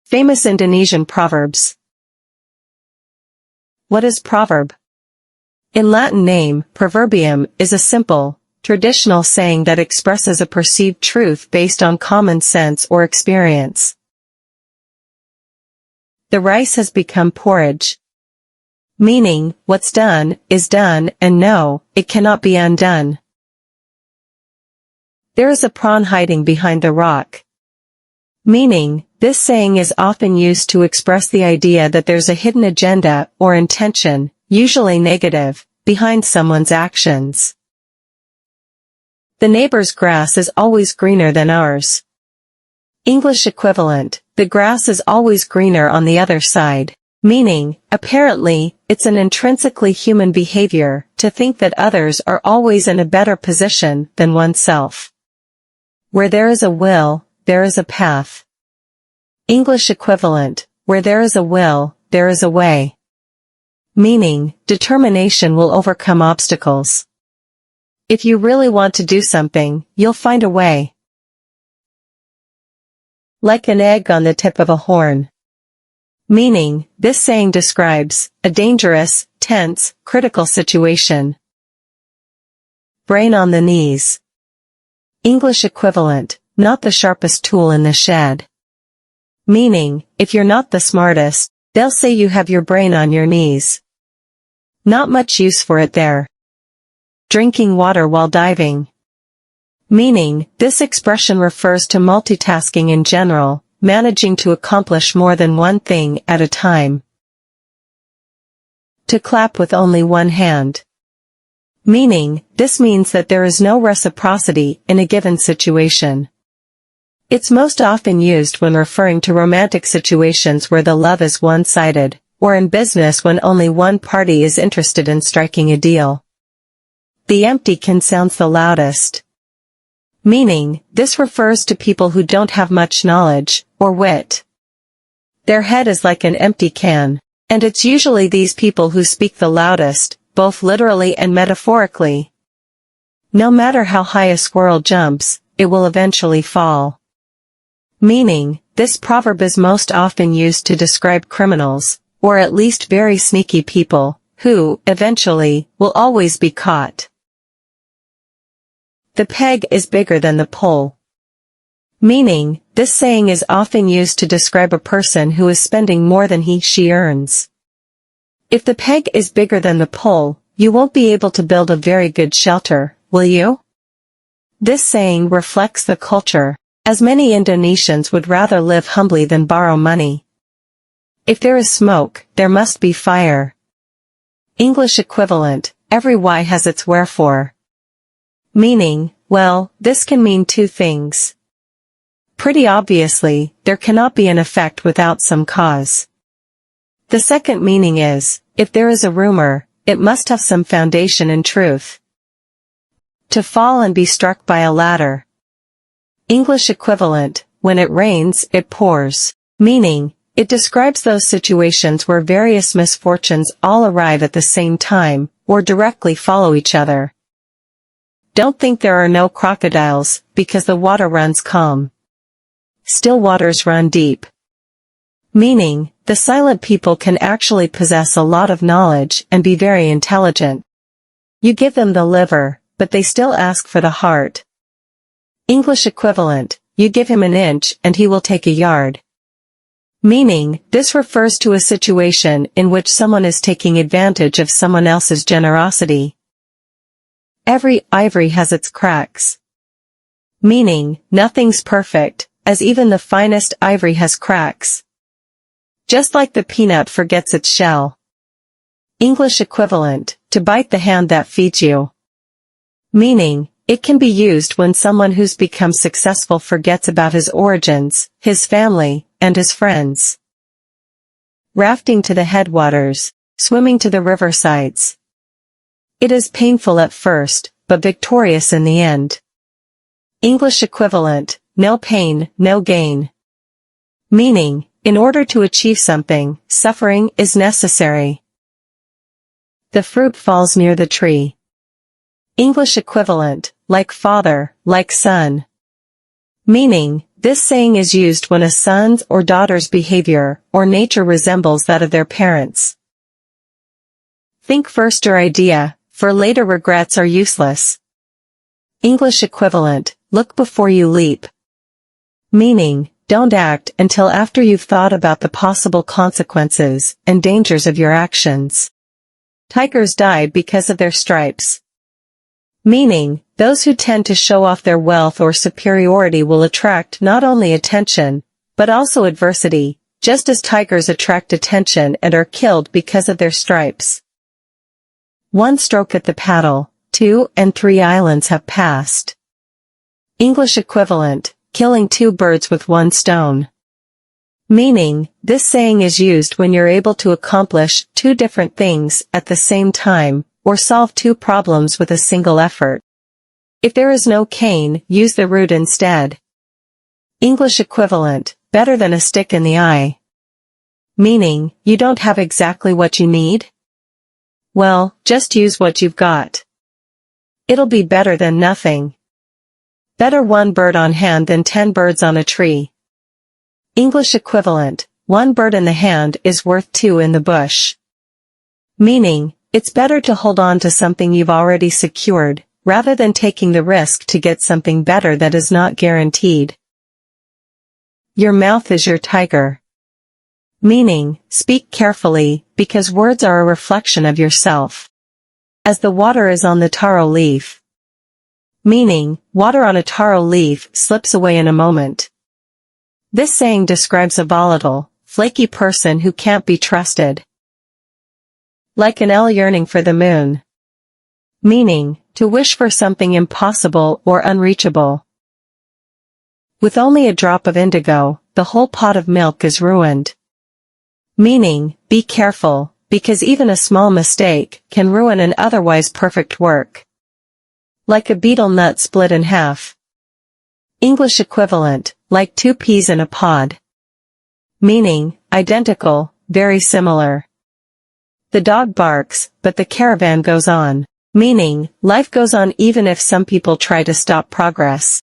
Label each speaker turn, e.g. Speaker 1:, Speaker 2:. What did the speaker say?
Speaker 1: Famous Indonesian proverbs. What is proverb? In Latin name, proverbium is a simple, traditional saying that expresses a perceived truth based on common sense or experience. The rice has become porridge. Meaning, what's done, is done, and no, it cannot be undone. There is a prawn hiding behind the rock. Meaning, this saying is often used to express the idea that there's a hidden agenda or intention, usually negative, behind someone's actions. The neighbor's grass is always greener than ours. English equivalent, the grass is always greener on the other side. Meaning, apparently, it's an intrinsically human behavior to think that others are always in a better position than oneself. Where there is a will, there is a path. English equivalent, where there is a will, there is a way. Meaning, determination will overcome obstacles. If you really want to do something, you'll find a way. Like an egg on the tip of a horn. Meaning, this saying describes a dangerous, tense, critical situation. Brain on the knees. English equivalent, not the sharpest tool in the shed. Meaning, if you're not the smartest, they'll say you have your brain on your knees. Not much use for it there. Drinking water while diving. Meaning, this expression refers to multitasking in general, managing to accomplish more than one thing at a time. To clap with only one hand. Meaning, this means that there is no reciprocity in a given situation. It's most often used when referring to romantic situations where the love is one-sided, or in business when only one party is interested in striking a deal. The empty can sound the loudest. Meaning, this refers to people who don't have much knowledge, or wit. Their head is like an empty can, and it's usually these people who speak the loudest, both literally and metaphorically. No matter how high a squirrel jumps, it will eventually fall. Meaning, this proverb is most often used to describe criminals, or at least very sneaky people, who, eventually, will always be caught. The peg is bigger than the pole. Meaning, this saying is often used to describe a person who is spending more than she earns. If the peg is bigger than the pole, you won't be able to build a very good shelter, will you? This saying reflects the culture, as many Indonesians would rather live humbly than borrow money. If there is smoke, there must be fire. English equivalent, every why has its wherefore. Meaning, well, this can mean two things. Pretty obviously, there cannot be an effect without some cause. The second meaning is, if there is a rumor, it must have some foundation in truth. To fall and be struck by a ladder. English equivalent, when it rains, it pours. Meaning, it describes those situations where various misfortunes all arrive at the same time, or directly follow each other. Don't think there are no crocodiles, because the water runs calm. Still waters run deep. Meaning, the silent people can actually possess a lot of knowledge and be very intelligent. You give them the liver, but they still ask for the heart. English equivalent, you give him an inch and he will take a yard. Meaning, this refers to a situation in which someone is taking advantage of someone else's generosity. Every ivory has its cracks. Meaning, nothing's perfect, as even the finest ivory has cracks. Just like the peanut forgets its shell. English equivalent, to bite the hand that feeds you. Meaning, it can be used when someone who's become successful forgets about his origins, his family, and his friends. Rafting to the headwaters, swimming to the riversides. It is painful at first, but victorious in the end. English equivalent, no pain, no gain. Meaning, in order to achieve something, suffering is necessary. The fruit falls near the tree. English equivalent, like father, like son. Meaning, this saying is used when a son's or daughter's behavior or nature resembles that of their parents. Think first your idea, for later regrets are useless. English equivalent, look before you leap. Meaning, don't act until after you've thought about the possible consequences and dangers of your actions. Tigers died because of their stripes. Meaning, those who tend to show off their wealth or superiority will attract not only attention, but also adversity, just as tigers attract attention and are killed because of their stripes. One stroke at the paddle, 2 and 3 islands have passed. English equivalent, killing 2 birds with 1 stone. Meaning, this saying is used when you're able to accomplish 2 different things at the same time, or solve 2 problems with a single effort. If there is no cane, use the root instead. English equivalent, better than a stick in the eye. Meaning, you don't have exactly what you need? Well, just use what you've got. It'll be better than nothing. Better 1 bird on hand than 10 birds on a tree. English equivalent, 1 bird in the hand is worth 2 in the bush. Meaning, it's better to hold on to something you've already secured, rather than taking the risk to get something better that is not guaranteed. Your mouth is your tiger. Meaning, speak carefully, because words are a reflection of yourself. As the water is on the taro leaf. Meaning, water on a taro leaf slips away in a moment. This saying describes a volatile, flaky person who can't be trusted. Like an owl yearning for the moon. Meaning, to wish for something impossible or unreachable. With only a drop of indigo, the whole pot of milk is ruined. Meaning, be careful, because even a small mistake can ruin an otherwise perfect work. Like a betel nut split in half. English equivalent, like 2 peas in a pod. Meaning, identical, very similar. The dog barks, but the caravan goes on. Meaning, life goes on even if some people try to stop progress.